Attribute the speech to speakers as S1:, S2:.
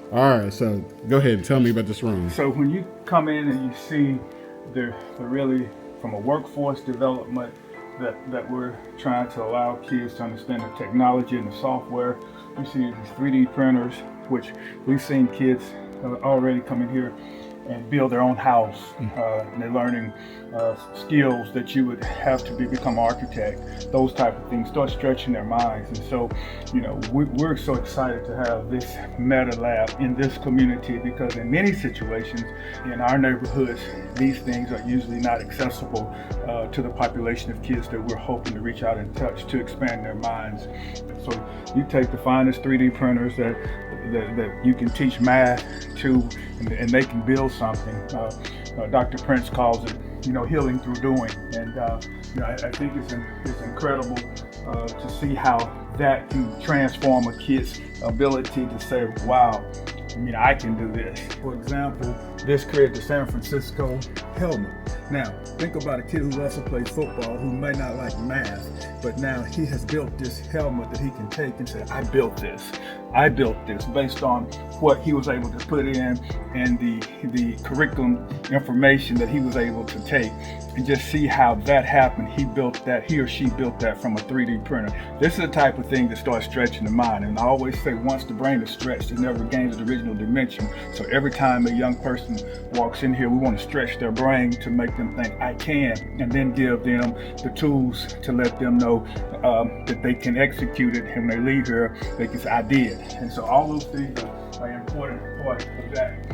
S1: All right, so go ahead and tell me about this room.
S2: So when you come in and you see the really from a workforce development that we're trying to allow kids to understand the technology and the software. You see these 3D printers, which we've seen kids already come in here and build their own house. And they're learning skills that you would have to become an architect, those type of things, start stretching their minds. And so, you know, we're so excited to have this Meta Lab in this community because in many situations in our neighborhoods, these things are usually not accessible to the population of kids that we're hoping to reach out and touch to expand their minds. So you take the finest 3D printers that you can teach math to, and they can build something. Dr. Prince calls it, you know, healing through doing. And you know, I think it's incredible to see how that can transform a kid's ability to say, wow, I mean, I can do this. For example, this created the San Francisco helmet. Now, think about a kid who also plays football, who may not like math, but now he has built this helmet that he can take and say, I built this. I built this based on what he was able to put in and the curriculum information that he was able to take, and just see how that happened. He built that, he or she built that from a 3D printer. This is the type of thing that starts stretching the mind. And I always say, once the brain is stretched, it never gains its original dimension. So every time a young person walks in here, we want to stretch their brain to make them think, I can, and then give them the tools to let them know that they can execute it. And when they leave here, they can say, I did. And so all those things are an important part of that.